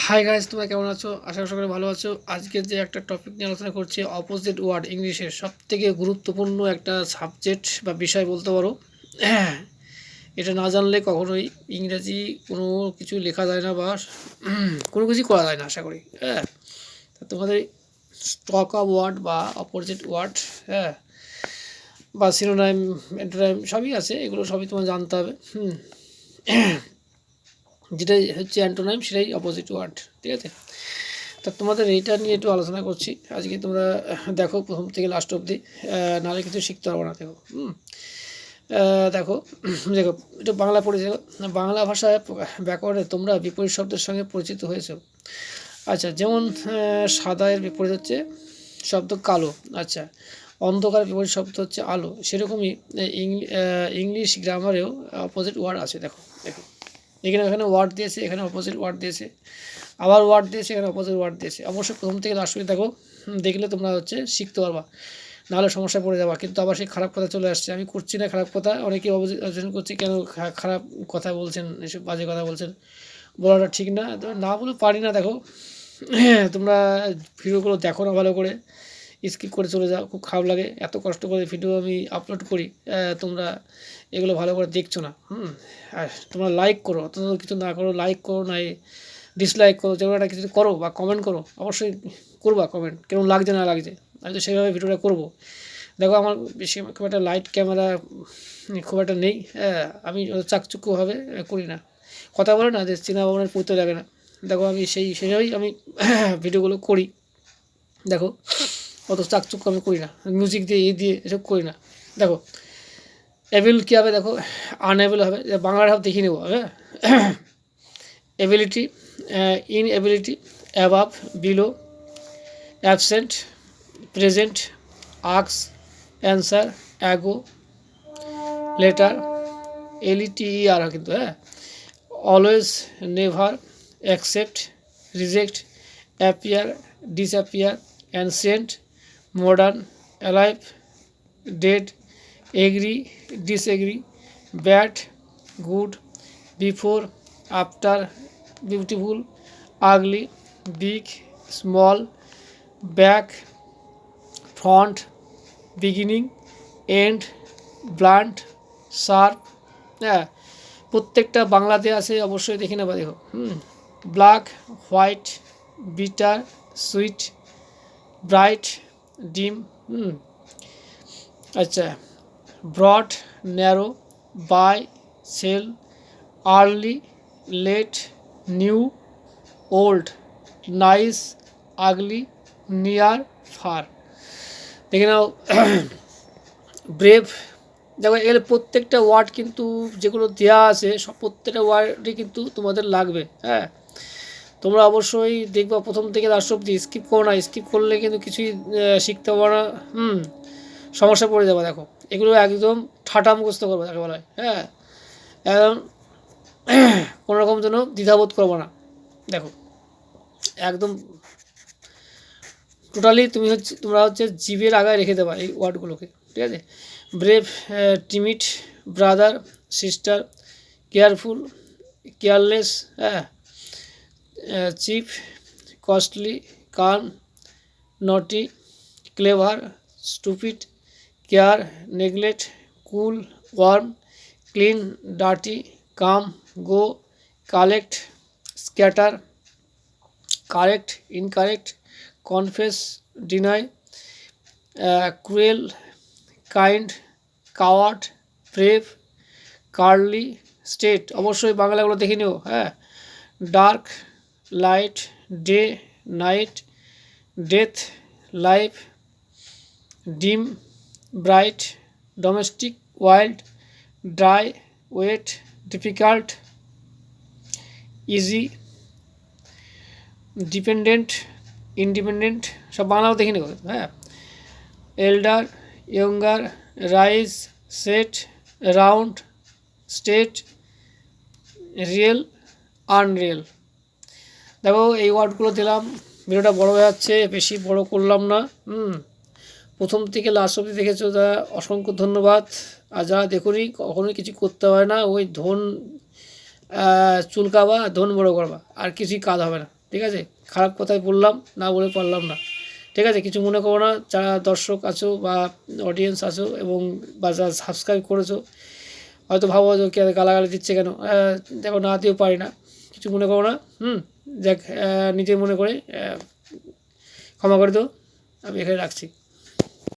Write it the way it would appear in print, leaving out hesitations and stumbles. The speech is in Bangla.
হাই গাইস, তোমরা কেমন আছো? আশা করি ভালো আছো। আজকে যে একটা টপিক নিয়ে আলোচনা করছি, অপোজিট ওয়ার্ড, ইংলিশের সবথেকে গুরুত্বপূর্ণ একটা সাবজেক্ট বা বিষয় বলতে পারো। এটা না জানলে কখনোই ইংরেজি কোনো কিছু লেখা যায় না বা কোনো কিছু করা যায় না, আশা করি। হ্যাঁ, তা তোমাদের স্টক অফ ওয়ার্ড বা অপোজিট ওয়ার্ড, হ্যাঁ, বা সিনোনাইম, অ্যান্টোনাইম সবই আছে, এগুলো সবই তোমার জানতে হবে। যেটাই হচ্ছে অ্যান্টোনাইম সেটাই অপোজিট ওয়ার্ড, ঠিক আছে? তা তোমাদের এইটা নিয়ে একটু আলোচনা করছি আজকে। তোমরা দেখো প্রথম থেকে লাস্ট অবধি, নাহলে কিছু শিখতে পারবো না। দেখো, দেখো দেখো, একটু বাংলা পড়েছে। বাংলা ভাষায় ব্যাকরণে তোমরা বিপরীত শব্দের সঙ্গে পরিচিত হয়েছে। আচ্ছা, যেমন সাদা এর বিপরীত হচ্ছে শব্দ কালো। আচ্ছা, অন্ধকার বিপরীত শব্দ হচ্ছে আলো। সেরকমই ইংলিশ গ্রামারেও অপোজিট ওয়ার্ড আছে। দেখো দেখো, এখানে ওয়ার্ড দিয়েছে, এখানে অপোজিট ওয়ার্ড দিয়েছে, আবার ওয়ার্ড দিয়েছে, এখানে অপোজিট ওয়ার্ড দিয়েছে। অবশ্যই প্রথম থেকে লাস্ট পর্যন্ত দেখো, দেখলে তোমরা শিখতে পারবা, নাহলে সমস্যায় পড়ে যাবা। কিন্তু আবার সেই খারাপ কথা চলে আসছে। আমি করছি না খারাপ কথা, অনেকে অবজেকশন করছি, কেন খারাপ কথা বলছেন, এসব বাজে কথা বলছেন, বলাটা ঠিক না। না বলে পারি না। দেখো, তোমরা ভিডিওগুলো দেখো না ভালো করে, স্কিপ করে চলে যাও, খুব খারাপ লাগে। এত কষ্ট করে ভিডিও আমি আপলোড করি, তোমরা এগুলো ভালো করে দেখছো না। আর তোমরা লাইক করো, অত কিছু না করো, লাইক করো না, ডিসলাইক করো, যেগুলো একটা কিছু করো বা কমেন্ট করো। অবশ্যই করবা কমেন্ট, কেমন লাগছে না লাগছে। আমি তো সেইভাবে ভিডিওটা করবো। দেখো, আমার বেশি খুব একটা লাইট ক্যামেরা খুব একটা নেই। হ্যাঁ, আমি চাকচুক্যভাবে করি না। কথা বলে না যে চীনা ভবনের পড়তে লাগে না। দেখো, আমি সেইভাবেই আমি ভিডিওগুলো করি। দেখো, অত চাকচুক্য আমি করি না, মিউজিক দিয়ে দিয়ে এসব করি না। দেখো, এবিল কী হবে? দেখো, আনএবল হবে। বাংলাটা দেখিয়ে নেবো। হ্যাঁ, ability, inability, above, below, absent, present, আক্স, অ্যান্সার, অ্যাগো, লেটার, এলইটিইআর কিন্তু, হ্যাঁ, always, never, accept, reject, appear, disappear, ancient, modern, alive, dead, agree, disagree, bad, good, before, after, beautiful, ugly, big, small, back, front, beginning, end, blunt, sharp. হ্যাঁ, প্রত্যেকটা বাংলাতে আছে, অবশ্যই দেখে নেবা। দেখো, black, white, bitter, sweet, bright, dim. আচ্ছা, broad, narrow, buy, sell, early, late, new, old, nice, ugly, near, fur. দেখে নাও। ব্রেভ। দেখো, এর প্রত্যেকটা ওয়ার্ড কিন্তু যেগুলো দেওয়া আছে, সব প্রত্যেকটা ওয়ার্ডই কিন্তু তোমাদের লাগবে। হ্যাঁ, তোমরা অবশ্যই দেখবা প্রথম থেকে লাস্ট অব্দি, স্কিপ করো না। স্কিপ করলে কিন্তু কিছুই শিখতে পারো না। সমস্যা পড়ে যাবে। দেখো, এগুলো একদম ঠাটা মুখস্থ করবো তাকে বলা হয়। হ্যাঁ, একদম কোনোরকম যেন দ্বিধাবোধ করবো না। দেখো, একদম টোটালি তোমরা জিভের আগায় রেখে দেবা এই ওয়ার্ডগুলোকে, ঠিক আছে? Brave, timid, brother, sister, careful, careless, হ্যাঁ, cheap, costly, calm, naughty, clever, stupid, care, neglect, cool, warm, clean, dirty, come, go, collect, scatter, correct, incorrect, confess, deny, cruel, kind, coward, brave, curly, straight. অবশ্যই বাংলাগুলো দেখে নিও। হ্যাঁ, dark, light, day, night, death, life, dim, bright, domestic, wild, dry, wet, difficult, easy, dependent, independent. সব বাংলাও দেখে নেব। হ্যাঁ, elder, younger, rise, set, round, straight, real, Unreal. দেখো, এই ওয়ার্ডগুলো দিলাম। ভিডিওটা বড় হয়ে যাচ্ছে, বেশি বড় করলাম না। প্রথম থেকে লাস্ট অবধি দেখেছো, তা অসংখ্য ধন্যবাদ। আর যারা দেখুনি, কখনোই কিছু করতে হয় না, ওই ধন চুলকাবা, ধন বড় করবা, আর কিছুই কাজ হবে না। ঠিক আছে, খারাপ কথাই বললাম, না বলে পারলাম না, ঠিক আছে, কিছু মনে করো না। যারা দর্শক আছো বা অডিয়েন্স আছো এবং বা যারা সাবস্ক্রাইব করেছো, হয়তো ভাবো যে কে গালাগালি দিচ্ছে কেন, দেখো না দিয়েও পারি না, কিছু মনে করো না। দেখ নিজে মনে করে ক্ষমা করে দাও, আমি এখানে রাখছি।